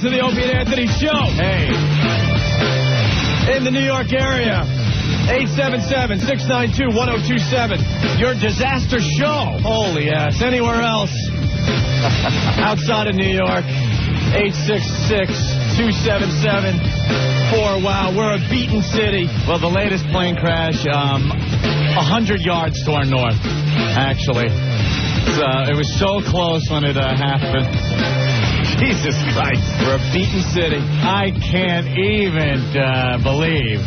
to the Opie and Anthony Show. Hey. In the New York area, 877-692-1027. Your disaster show. Holy ass. Anywhere else outside of New York, 866-277-4WOW. We're a beaten city. Well, the latest plane crash, 100 yards to our north, actually. It was so close when it happened. Jesus Christ. We're a beaten city. I can't even believe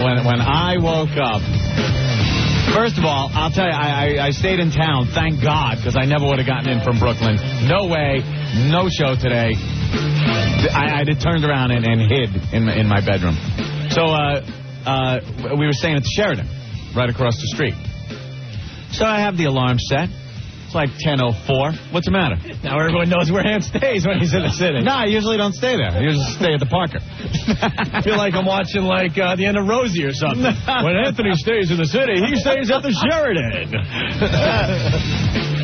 when I woke up. First of all, I'll tell you, I stayed in town, thank God, because I never would have gotten in from Brooklyn. No way, no show today. I turned around and hid in my bedroom. So we were staying at the Sheraton, right across the street. So I have the alarm set. It's like 10:04. What's the matter? Now everyone knows where Ant stays when he's in the city. No, I usually don't stay there. I usually stay at the Parker. I feel like I'm watching the end of Rosie or something. When Anthony stays in the city, he stays at the Sheraton.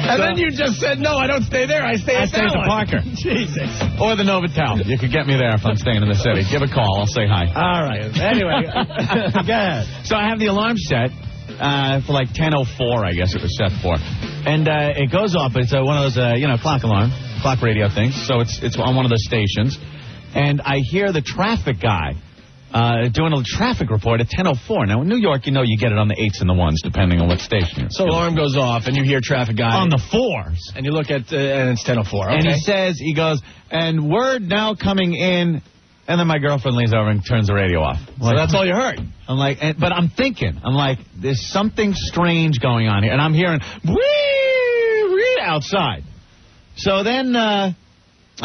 And then you just said, no, I don't stay there. I stay at the Parker. Jesus. Or the Novotel. You could get me there if I'm staying in the city. Give a call. I'll say hi. All right. Anyway, go ahead. So I have the alarm set for like 10:04, I guess it was set for. And it goes off. It's one of those, clock radio things. So it's on one of those stations. And I hear the traffic guy doing a traffic report at 10:04. Now, in New York, you get it on the 8s and the 1s, depending on what station you're. So alarm goes off, and you hear traffic guy. On the 4s. And you look at, and it's 10:04. Okay. And he goes, and word now coming in. And then my girlfriend leans over and turns the radio off. So that's all you heard. I'm like, but I'm thinking, there's something strange going on here. And I'm hearing, wee outside. So then I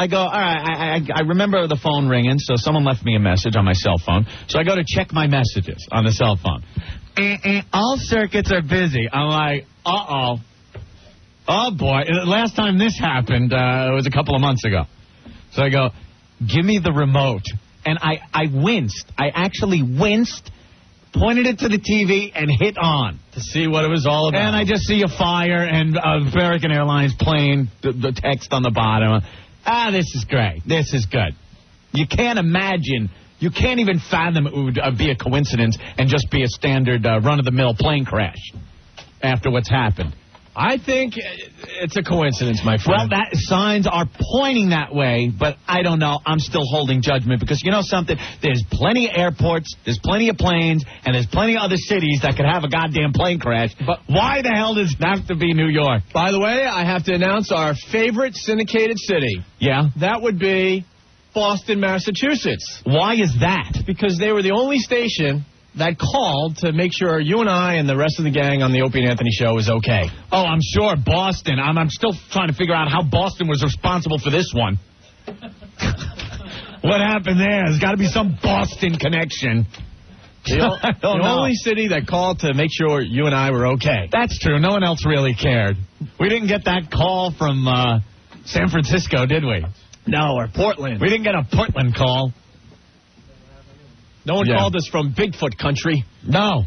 go, all right, I remember the phone ringing, so someone left me a message on my cell phone. So I go to check my messages on the cell phone. All circuits are busy. I'm like, uh-oh. Oh, boy. Last time this happened was a couple of months ago. So I go, give me the remote. And I winced. I actually winced, pointed it to the TV, and hit on. To see what it was all about. And I just see a fire and American Airlines plane, the text on the bottom. This is great. This is good. You can't imagine, you can't even fathom it would be a coincidence and just be a standard run-of-the-mill plane crash after what's happened. I think it's a coincidence, my friend. Well, signs are pointing that way, but I don't know. I'm still holding judgment because you know something? There's plenty of airports, there's plenty of planes, and there's plenty of other cities that could have a goddamn plane crash. But why the hell does it have to be New York? By the way, I have to announce our favorite syndicated city. Yeah? That would be Boston, Massachusetts. Why is that? Because they were the only station that called to make sure you and I and the rest of the gang on the Opie and Anthony show is okay. Oh, I'm sure Boston. I'm still trying to figure out how Boston was responsible for this one. What happened there? There's got to be some Boston connection. The only city that called to make sure you and I were okay. That's true. No one else really cared. We didn't get that call from San Francisco, did we? No, or Portland. We didn't get a Portland call. No one called us from Bigfoot country. No.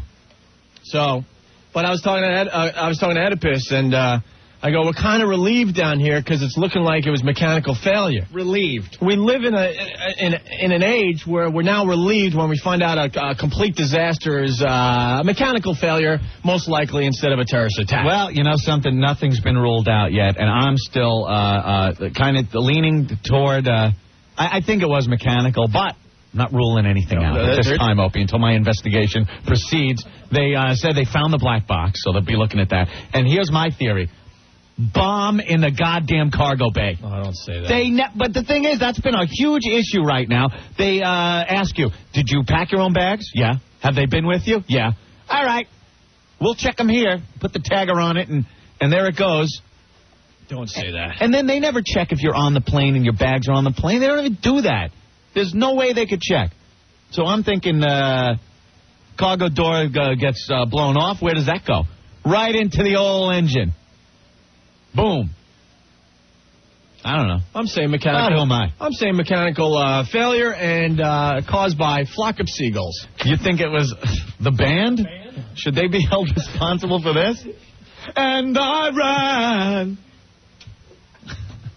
So, but I was talking to Oedipus, and I go, we're kind of relieved down here because it's looking like it was mechanical failure. Relieved. We live in an age where we're now relieved when we find out a complete disaster is a mechanical failure, most likely instead of a terrorist attack. Well, you know something? Nothing's been ruled out yet, and I'm still kind of leaning toward. I think it was mechanical, but. Not ruling anything out at this time, Opie, until my investigation proceeds. They said they found the black box, so they'll be looking at that. And here's my theory. Bomb in the goddamn cargo bay. Oh, I don't say that. But the thing is, that's been a huge issue right now. They ask you, did you pack your own bags? Yeah. Have they been with you? Yeah. All right. We'll check them here. Put the tagger on it, and there it goes. Don't say that. And then they never check if you're on the plane and your bags are on the plane. They don't even do that. There's no way they could check. So I'm thinking cargo door gets blown off. Where does that go? Right into the old engine. Boom. I don't know. I'm saying mechanical. Who am I? I'm saying mechanical failure and caused by flock of seagulls. You think it was the band? Should they be held responsible for this? And I ran.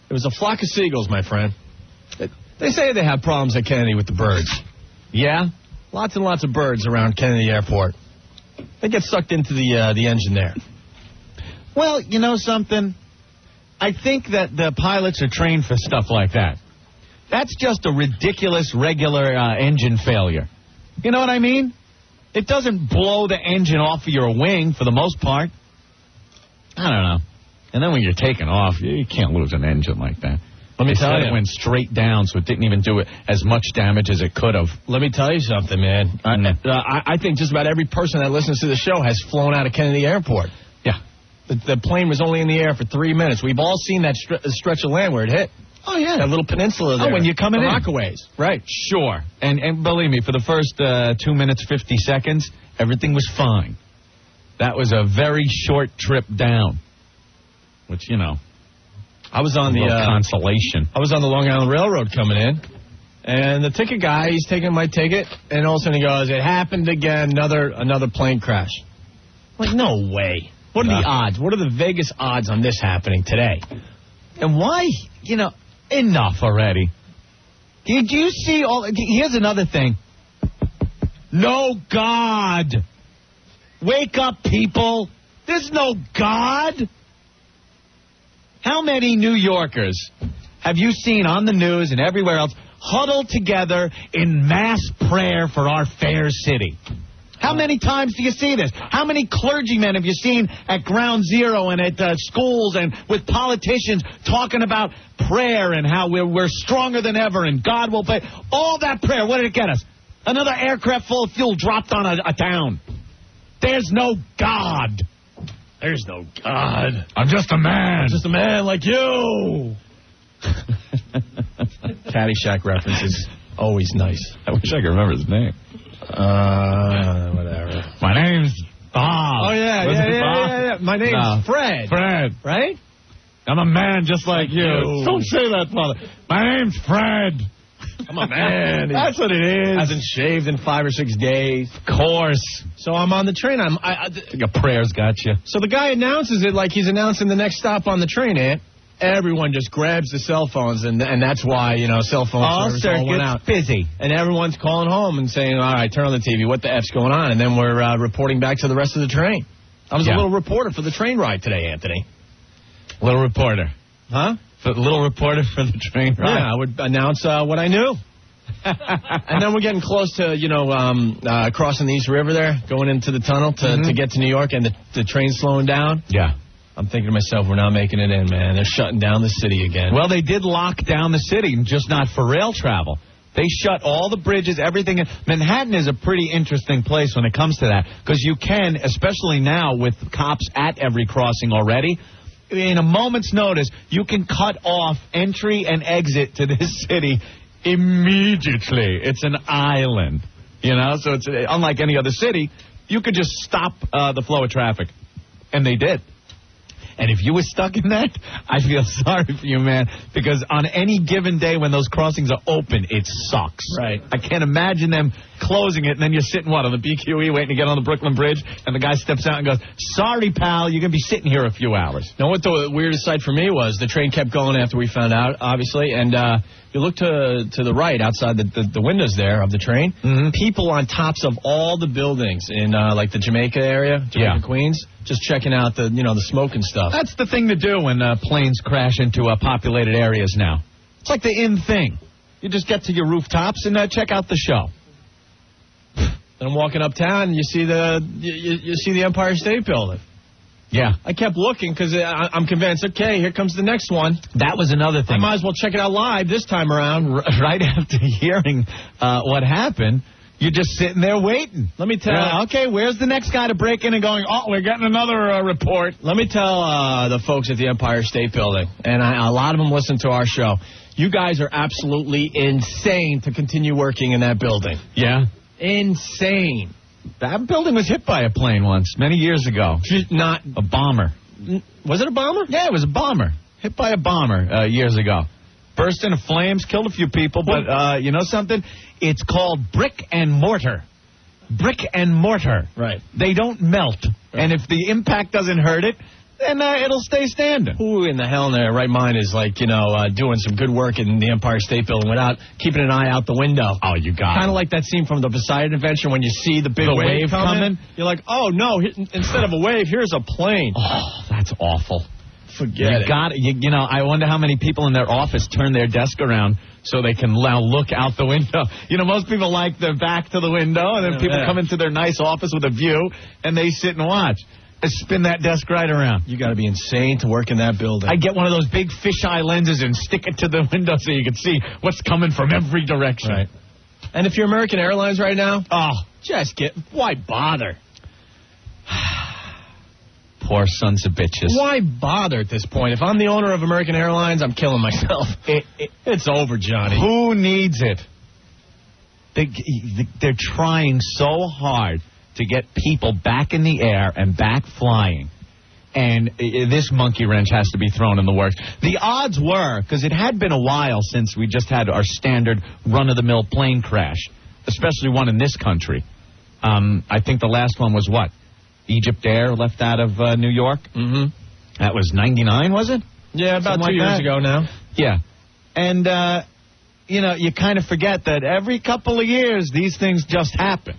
It was a flock of seagulls, my friend. They say they have problems at Kennedy with the birds. Yeah? Lots and lots of birds around Kennedy Airport. They get sucked into the engine there. Well, you know something? I think that the pilots are trained for stuff like that. That's just a ridiculous regular engine failure. You know what I mean? It doesn't blow the engine off of your wing for the most part. I don't know. And then when you're taking off, you can't lose an engine like that. Let me tell you. It went straight down, so it didn't even do it as much damage as it could have. Let me tell you something, man. I think just about every person that listens to the show has flown out of Kennedy Airport. Yeah. The plane was only in the air for 3 minutes. We've all seen that stretch of land where it hit. Oh, yeah. That little peninsula there. Oh, when you're coming in. Rockaways. Right. Sure. And believe me, for the first 2 minutes, 50 seconds, everything was fine. That was a very short trip down. Which, you know, I was on the consolation. I was on the Long Island Railroad coming in, and the ticket guy, he's taking my ticket, and all of a sudden he goes, "It happened again, another plane crash." I'm like, no way. What are the odds? What are the Vegas odds on this happening today? And why, you know, enough already. Do you see all... Here's another thing. No God. Wake up, people. There's no God. How many New Yorkers have you seen on the news and everywhere else huddled together in mass prayer for our fair city? How many times do you see this? How many clergymen have you seen at Ground Zero and at schools and with politicians talking about prayer and how we're stronger than ever and God will pay? All that prayer, what did it get us? Another aircraft full of fuel dropped on a town. There's no God. There's no God. I'm just a man. I'm just a man like you. Caddyshack references. Always nice. I wish I could remember his name. Whatever. My name's Bob. Oh, yeah. My name's Fred. Fred. Right? I'm a man just like you. Don't say that, Father. My name's Fred. I'm a man. That's what it is. Hasn't shaved in 5 or 6 days. Of course. So I'm on the train. I think a prayer's got you. So the guy announces it like he's announcing the next stop on the train, Ant. Everyone just grabs the cell phones, and that's why, you know, cell phone service all went out. Busy. And everyone's calling home and saying, all right, turn on the TV. What the F's going on? And then we're reporting back to the rest of the train. I was a little reporter for the train ride today, Anthony. Little reporter. Huh? Little reporter for the train ride. Yeah, I would announce what I knew. And then we're getting close to, you know, crossing the East River there, going into the tunnel to get to New York, and the train's slowing down. Yeah. I'm thinking to myself, we're not making it in, man. They're shutting down the city again. Well, they did lock down the city, just not for rail travel. They shut all the bridges, everything. Manhattan is a pretty interesting place when it comes to that, because you can, especially now with cops at every crossing already, in a moment's notice, you can cut off entry and exit to this city immediately. It's an island, you know, so it's unlike any other city. You could just stop the flow of traffic, and they did. And if you were stuck in that, I feel sorry for you, man, because on any given day when those crossings are open, it sucks. Right. I can't imagine them closing it, and then you're sitting, on the BQE waiting to get on the Brooklyn Bridge, and the guy steps out and goes, sorry, pal, you're going to be sitting here a few hours. You know what the weirdest sight for me was? The train kept going after we found out, obviously, and you look to the right outside the windows there of the train, people on tops of all the buildings in like the Jamaica area, Queens, just checking out the smoke and stuff. That's the thing to do when planes crash into populated areas now. It's like the in thing. You just get to your rooftops and check out the show. And I'm walking uptown, and you see the Empire State Building. Yeah. I kept looking because I'm convinced, okay, here comes the next one. That was another thing. I might as well check it out live this time around. Right after hearing what happened, you're just sitting there waiting. Let me tell you. Okay, where's the next guy to break in and going, oh, we're getting another report. Let me tell the folks at the Empire State Building, and a lot of them listen to our show, you guys are absolutely insane to continue working in that building. Yeah? Insane. That building was hit by a plane once, many years ago. Not a bomber. Was it a bomber? Yeah, it was a bomber. Hit by a bomber years ago. Burst into flames, killed a few people, but you know something? It's called brick and mortar. Brick and mortar. Right. They don't melt. Right. And if the impact doesn't hurt it, then it'll stay standing. Who in the hell in their right mind is doing some good work in the Empire State Building without keeping an eye out the window? Oh, you got it. Kind of like that scene from the Poseidon Adventure when you see the big wave coming. You're like, oh, no, instead of a wave, here's a plane. Oh, that's awful. Forget it. Got it. I wonder how many people in their office turn their desk around so they can now look out the window. Most people like their back to the window, and then people come into their nice office with a view, and they sit and watch. And spin that desk right around. You got to be insane to work in that building. I get one of those big fisheye lenses and stick it to the window so you can see what's coming from every direction. Right. And if you're American Airlines right now, why bother? Poor sons of bitches. Why bother at this point? If I'm the owner of American Airlines, I'm killing myself. It's over, Johnny. Who needs it? They're trying so hard to get people back in the air and back flying. And this monkey wrench has to be thrown in the works. The odds were, because it had been a while since we just had our standard run-of-the-mill plane crash, especially one in this country. I think the last one was what? Egypt Air left out of New York? Mm-hmm. That was 99, was it? Yeah, about 2 years ago now. Yeah. And, you kind of forget that every couple of years these things just happen.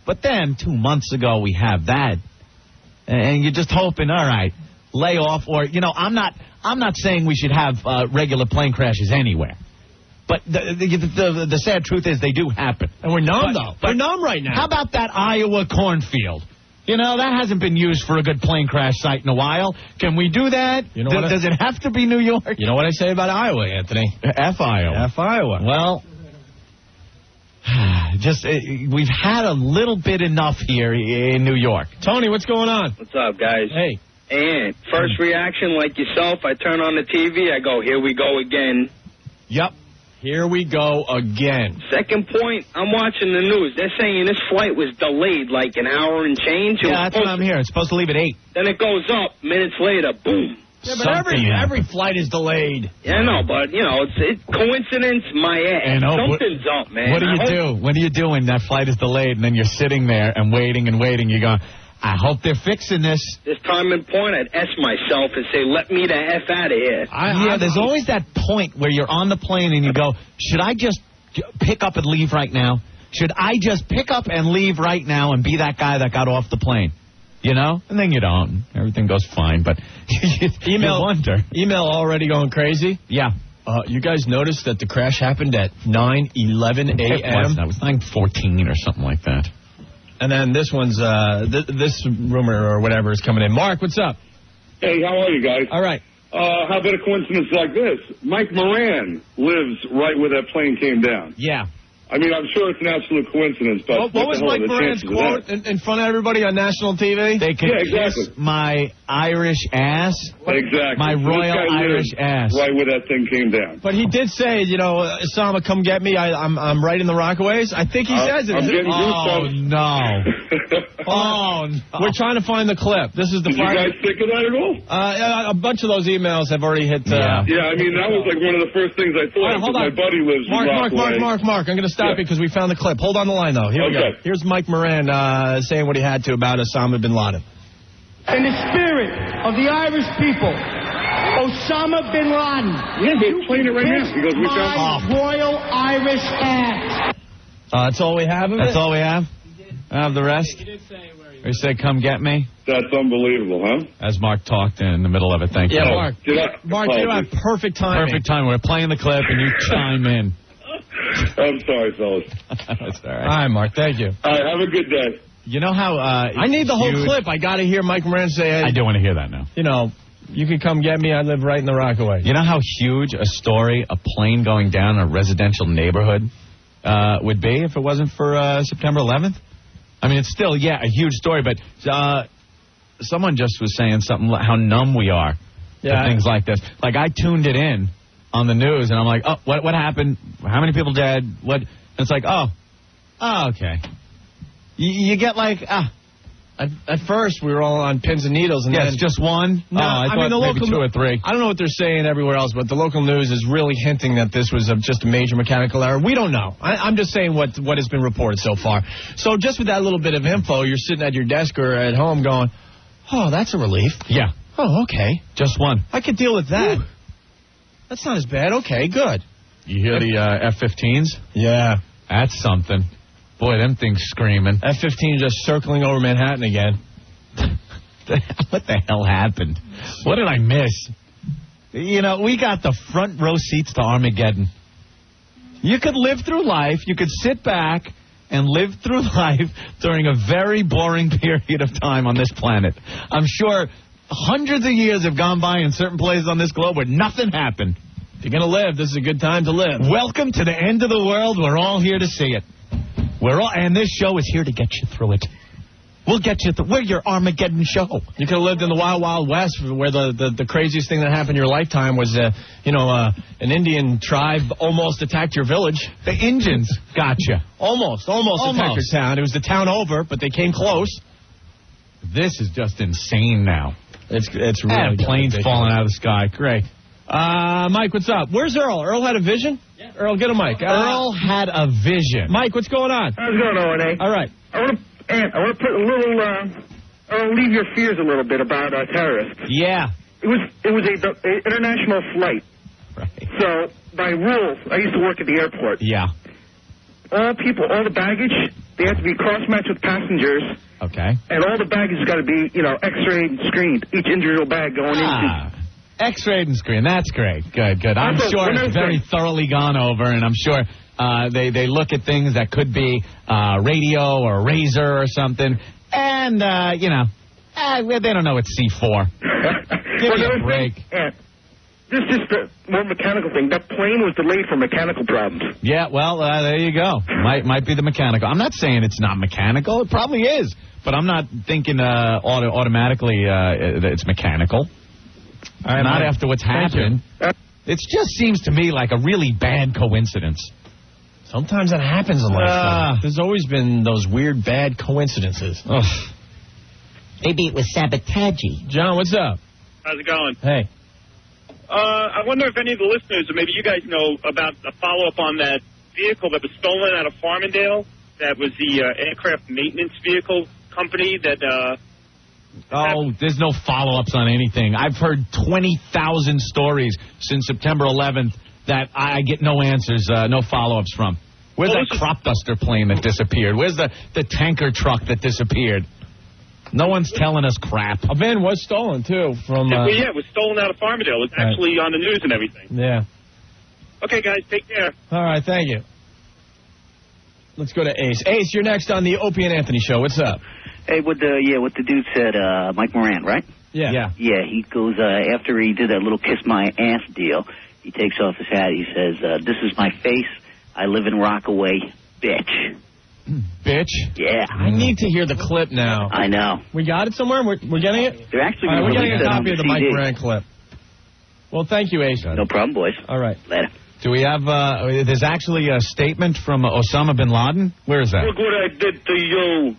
But then 2 months ago we have that. And you're just hoping, all right, lay off. Or, I'm not saying we should have regular plane crashes anywhere. But the sad truth is they do happen. And we're numb, though. We're numb right now. How about that Iowa cornfield? That hasn't been used for a good plane crash site in a while. Can we do that? Does it have to be New York? You know what I say about Iowa, Anthony? F Iowa. F Iowa. Well, we've had a little bit enough here in New York. Tony, what's going on? What's up, guys? Hey. And first reaction, like yourself, I turn on the TV, I go, here we go again. Yep. Here we go again. Second point, I'm watching the news. They're saying this flight was delayed like an hour and change. Yeah, that's what I'm hearing. It's supposed to leave at 8. Then it goes up. Minutes later, boom. Yeah, but every flight is delayed. Yeah, I know, but, it's coincidence, my ass. Something's up, man. What do you do? What do you do when that flight is delayed and then you're sitting there and waiting? You're going, I hope they're fixing this. This time and point, I'd S myself and say, let me the F out of here. There's always that point where you're on the plane and you go, should I just pick up and leave right now? Should I just pick up and leave right now and be that guy that got off the plane? And then you don't. Everything goes fine, but you wonder. Email already going crazy? Yeah. You guys noticed that the crash happened at 9:11 a.m.? That was 9:14 or something like that. And then this one's, this rumor or whatever is coming in. Mark, what's up? Hey, how are you guys? All right. How about a coincidence like this? Mike Moran lives right where that plane came down. Yeah. I mean, I'm sure it's an absolute coincidence, but what was Mike Moran's quote in front of everybody on national TV? They can kiss my Irish ass. Exactly. My royal Irish ass. Right where that thing came down. But he did say, Osama, come get me. I'm right in the Rockaways. I think he says it. I'm getting Oh, goosebumps. no. Oh, no. We're trying to find the clip. This is the Did you guys think of that at all? A bunch of those emails have already hit. Yeah, I mean, that was like one of the first things I thought. Right, hold on. My buddy lives in Rockaway. Mark. I'm going to stop you because we found the clip. Hold on the line, though. Here we go. Here's Mike Moran saying what he had to about Osama bin Laden. In the spirit of the Irish people, Osama bin Laden. Yeah, he's playing it right now. He goes, my royal Irish ass. That's all we have of it? That's all we have? I have the rest? He said, come get me? That's unbelievable, huh? As Mark talked in the middle of it. Thank you. Yeah, Mark, you have perfect timing. Perfect time. We're playing the clip, and you chime in. I'm sorry, fellas. That's all right. All right, Mark. Thank you. All right, have a good day. You know how... I need the whole clip. I got to hear Mike Moran say... I do want to hear that now. You can come get me. I live right in the Rockaway. You know how huge a story a plane going down a residential neighborhood would be if it wasn't for September 11th? I mean, it's still, a huge story, but someone just was saying something how numb we are to things like this. Like, I tuned it in on the news, and I'm like, oh, what happened? How many people dead? What? And it's like, oh, okay. You get like, At first, we were all on pins and needles. And it's just one? No, I thought the maybe local 2 or 3. I don't know what they're saying everywhere else, but the local news is really hinting that this was just a major mechanical error. We don't know. I'm just saying what has been reported so far. So just with that little bit of info, you're sitting at your desk or at home going, oh, that's a relief. Yeah. Oh, okay. Just one. I could deal with that. Ooh. That's not as bad. Okay, good. You hear the F-15s? Yeah. That's something. Boy, them things screaming. F-15 just circling over Manhattan again. What the hell happened? What did I miss? You know, we got the front row seats to Armageddon. You could live through life. You could sit back and live through life during a very boring period of time on this planet. I'm sure hundreds of years have gone by in certain places on this globe where nothing happened. If you're going to live, this is a good time to live. Welcome to the end of the world. We're all here to see it. And this show is here to get you through it. We'll get you through. We're your Armageddon show. You could have lived in the Wild Wild West, where the craziest thing that happened in your lifetime was, an Indian tribe almost attacked your village. The Indians got you. Almost attacked your town. It was the town over, but they came close. This is just insane now. It's really planes falling out of the sky. Great. Mike, what's up? Where's Earl? Earl had a vision? Yeah. Earl, get a mic. Earl had a vision. Mike, what's going on? How's it going, O&A? All right. I want to put a little, I want to leave your fears a little bit about terrorists. Yeah. It was a international flight. Right. So, by rules, I used to work at the airport. Yeah. All the baggage, they have to be cross-matched with passengers. Okay. And all the baggage has got to be, X-rayed and screened. Each individual bag going into. X-rayed and screened. That's great. Good. I'm sure it's very thoroughly gone over, and I'm sure they look at things that could be radio or razor or something, and, they don't know it's C4. Give me a break. This is just a more mechanical thing. That plane was delayed for mechanical problems. Yeah, well, there you go. Might be the mechanical. I'm not saying it's not mechanical. It probably is. But I'm not thinking automatically it's mechanical. Not after what's happened. It just seems to me like a really bad coincidence. Sometimes that happens in life. There's always been those weird, bad coincidences. Ugh. Maybe it was sabotage. John, what's up? How's it going? Hey. I wonder if any of the listeners, or maybe you guys know about a follow-up on that vehicle that was stolen out of Farmingdale. That was the aircraft maintenance vehicle company that... there's no follow-ups on anything. I've heard 20,000 stories since September 11th that I get no answers, no follow-ups from. Where's that crop duster plane that disappeared? Where's the tanker truck that disappeared? No one's telling us crap. A van was stolen, too, from... it was stolen out of Farmingdale. It's actually on the news and everything. Yeah. Okay, guys, take care. All right, thank you. Let's go to Ace. Ace, you're next on the Opie and Anthony Show. What's up? Hey, what the dude said, Mike Moran, right? Yeah. Yeah, he goes, after he did that little kiss my ass deal, he takes off his hat. He says, this is my face. I live in Rockaway, bitch. Bitch? Yeah. I need to hear the clip now. I know. We got it somewhere? We're getting it? They're actually we're getting a copy of the Mike CD. Moran clip. Well, thank you, Ace. No problem, boys. All right. Later. Do we have, there's actually a statement from Osama bin Laden? Where is that? Look what I did to you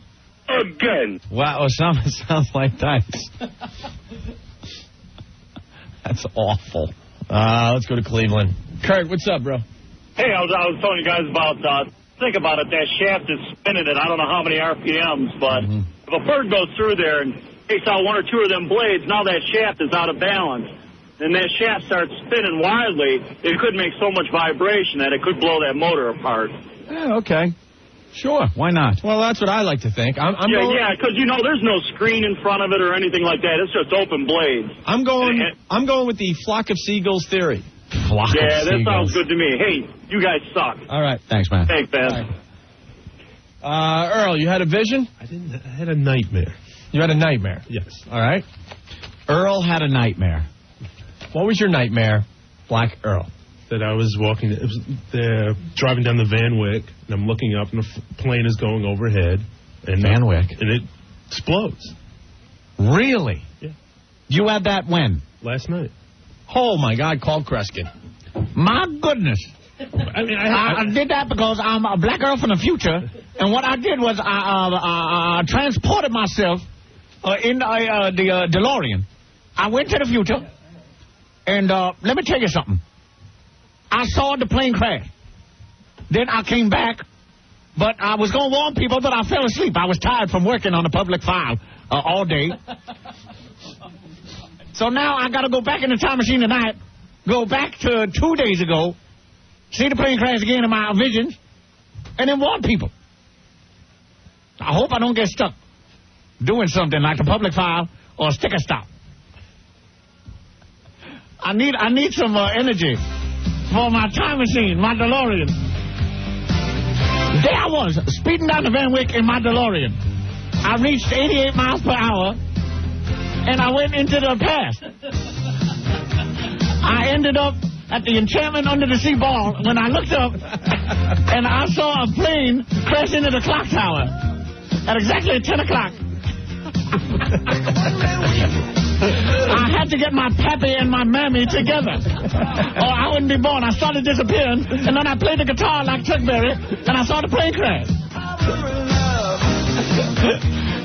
again. Wow, Osama sounds like dice. That's awful. Let's go to Cleveland. Kurt, what's up, bro? Hey, I was telling you guys about, think about it, that shaft is spinning at I don't know how many RPMs, but if a bird goes through there and takes out one or two of them blades, now that shaft is out of balance. And that shaft starts spinning wildly, it could make so much vibration that it could blow that motor apart. Yeah, okay. Sure, why not? Well, that's what I like to think. Yeah, because, there's no screen in front of it or anything like that. It's just open blades. I'm going with the flock of seagulls theory. That sounds good to me. Hey, you guys suck. All right. Thanks, man. Thanks, man. Earl, you had a vision? I had a nightmare. You had a nightmare? Yes. All right. Earl had a nightmare. What was your nightmare, Black Earl? That I was driving down the Van Wyck, and I'm looking up, and a plane is going overhead. And Van Wyck? And it explodes. Really? Yeah. You had that when? Last night. Oh, my God, call Kreskin. My goodness. I did that because I'm a Black Earl from the future, and what I did was I transported myself in the DeLorean. I went to the future, and let me tell you something. I saw the plane crash. Then I came back, but I was going to warn people, but I fell asleep. I was tired from working on the public file all day. So now I got to go back in the time machine tonight, go back to 2 days ago, see the plane crash again in my visions, and then warn people. I hope I don't get stuck doing something like a public file or a sticker stop. I need some energy for my time machine, my DeLorean. There I was, speeding down the Van Wyck in my DeLorean. I reached 88 miles per hour, and I went into the past. I ended up at the Enchantment Under the Sea Ball when I looked up, and I saw a plane crash into the clock tower at exactly 10 o'clock. I had to get my pappy and my mammy together, or I wouldn't be born. I started disappearing, and then I played the guitar like Chuck Berry, and I saw the plane crash.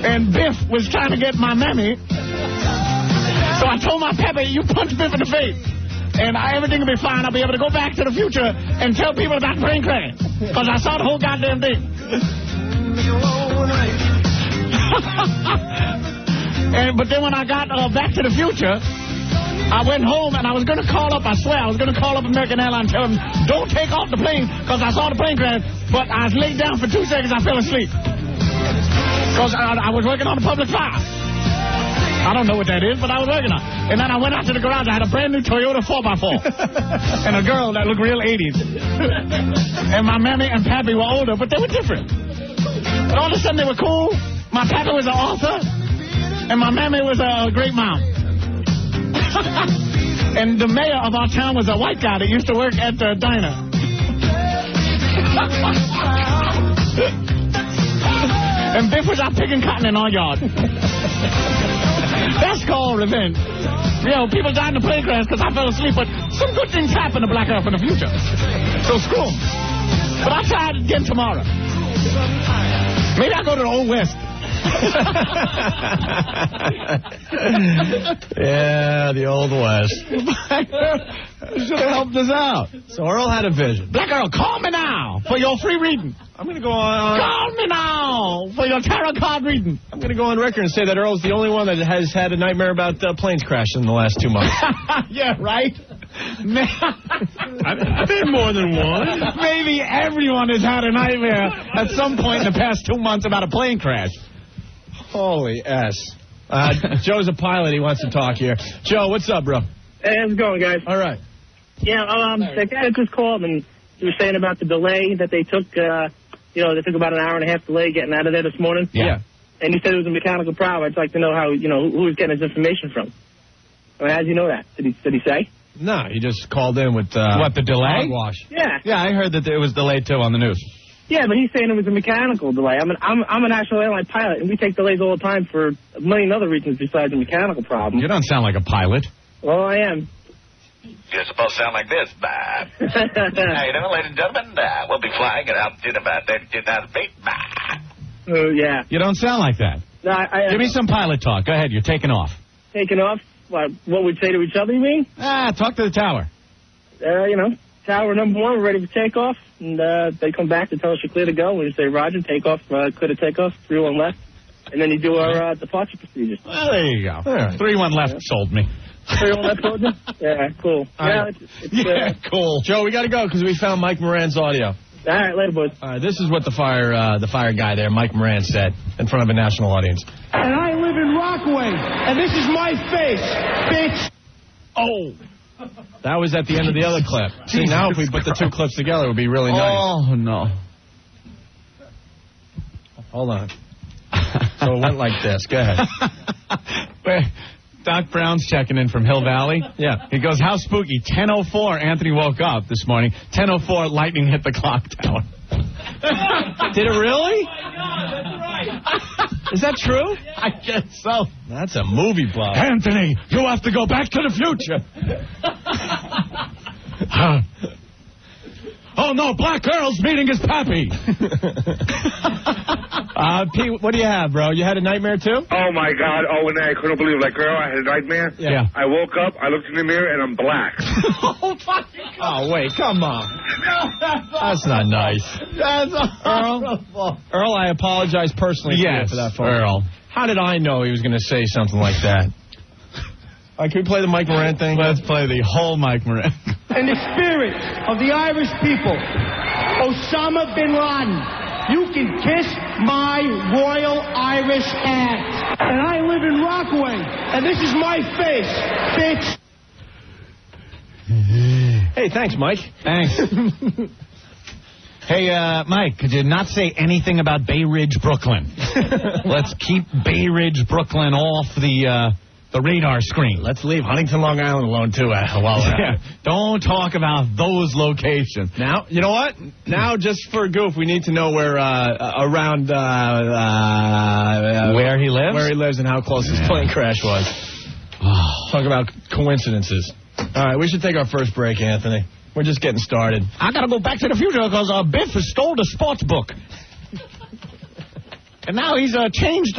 And Biff was trying to get my mammy, so I told my pappy, you punch Biff in the face, and everything will be fine. I'll be able to go back to the future and tell people about the plane crash, because I saw the whole goddamn thing. But then when I got back to the future, I went home and I was going to call up, I swear, I was going to call up American Airlines and tell them, don't take off the plane, because I saw the plane crash, but I laid down for 2 seconds, I fell asleep. Because I was working on a public file. I don't know what that is, but I was working on it. And then I went out to the garage, I had a brand new Toyota 4x4. And a girl that looked real 80s. And my mammy and pappy were older, but they were different. And all of a sudden they were cool. My pappy was an author. And my mammy was a great mom. And the mayor of our town was a white guy that used to work at the diner. And Biff was out picking cotton in our yard. That's called revenge. You know, people died in a plane crash because I fell asleep, but some good things happen to Black Earth in the future. So screw 'em. But I'll try it again tomorrow. Maybe I'll go to the Old West. Yeah, the Old West. Should have helped us out. So Earl had a vision. Black Earl, call me now for your free reading. I'm going to go on... Call me now for your tarot card reading. I'm going to go on record and say that Earl's the only one that has had a nightmare about planes crashing in the last 2 months. Yeah, right? I've had more than one. Maybe everyone has had a nightmare at some point in the past 2 months about a plane crash. Holy S. Joe's a pilot. He wants to talk here. Joe, what's up, bro? Hey, how's it going, guys? All right. Yeah, the guy just called and he was saying about the delay that they took, they took about an hour and a half delay getting out of there this morning. Yeah. And he said it was a mechanical problem. I'd like to know how, who he's getting his information from. I mean, how does he know that? Did he say? No, he just called in with... what, the delay? Hogwash. Yeah. Yeah, I heard that it was delayed, too, on the news. Yeah, but he's saying it was a mechanical delay. I'm a national airline pilot, and we take delays all the time for a million other reasons besides a mechanical problem. You don't sound like a pilot. Well, I am. You're supposed to sound like this. How you doing, ladies and gentlemen? We'll be flying at altitude about 32,000 feet. Yeah. You don't sound like that. No, Give me some pilot talk. Go ahead. You're taking off. Taking off? What we'd say to each other, you mean? Talk to the tower. Tower number 1, we're ready for takeoff. And they come back to tell us you're clear to go. We say, Roger, takeoff, clear to takeoff, 3-1 left. And then you do our departure procedures. Well, there you go. Right. 3-1 left sold me. 3-1 left sold you? Yeah, cool. Cool. Joe, we got to go because we found Mike Moran's audio. All right, later, boys. All right, this is what the fire guy there, Mike Moran, said in front of a national audience. And I live in Rockaway, and this is my face, bitch. Oh. That was at the end of the other clip. See, now if we put the 2 clips together, it would be really nice. Oh, no. Hold on. So it went like this. Go ahead. Doc Brown's checking in from Hill Valley. Yeah. He goes, how spooky. 10:04, Anthony woke up this morning. 10:04, lightning hit the clock tower. Did it really? Oh, my God, that's right. Is that true? I guess so. That's a movie buff. Anthony, you have to go back to the future. Oh, no, Black Earl's meeting his pappy. Pete, what do you have, bro? You had a nightmare, too? Oh, my God. Oh, and I couldn't believe it. Like, girl, I had a nightmare. Yeah. I woke up, I looked in the mirror, and I'm black. Oh, wait, come on. That's not nice. That's horrible. Earl, I apologize personally to you for that phone. Earl. How did I know he was going to say something like that? All right, can we play the Mike Moran thing? Let's play the whole Mike Moran. In the spirit of the Irish people, Osama bin Laden, you can kiss my royal Irish ass. And I live in Rockaway, and this is my face, bitch. Hey, thanks, Mike. Thanks. Hey, Mike, could you not say anything about Bay Ridge, Brooklyn? Let's keep Bay Ridge, Brooklyn off the radar screen. Let's leave Huntington, Long Island alone, too, while we're at it. Don't talk about those locations. Now, you know what? Now, just for a goof, we need to know where, around, where he lives? Where he lives and how close his plane crash was. Talk about coincidences. All right, we should take our first break, Anthony. We're just getting started. I gotta go back to the future because Biff has stole the sports book. And now he's changed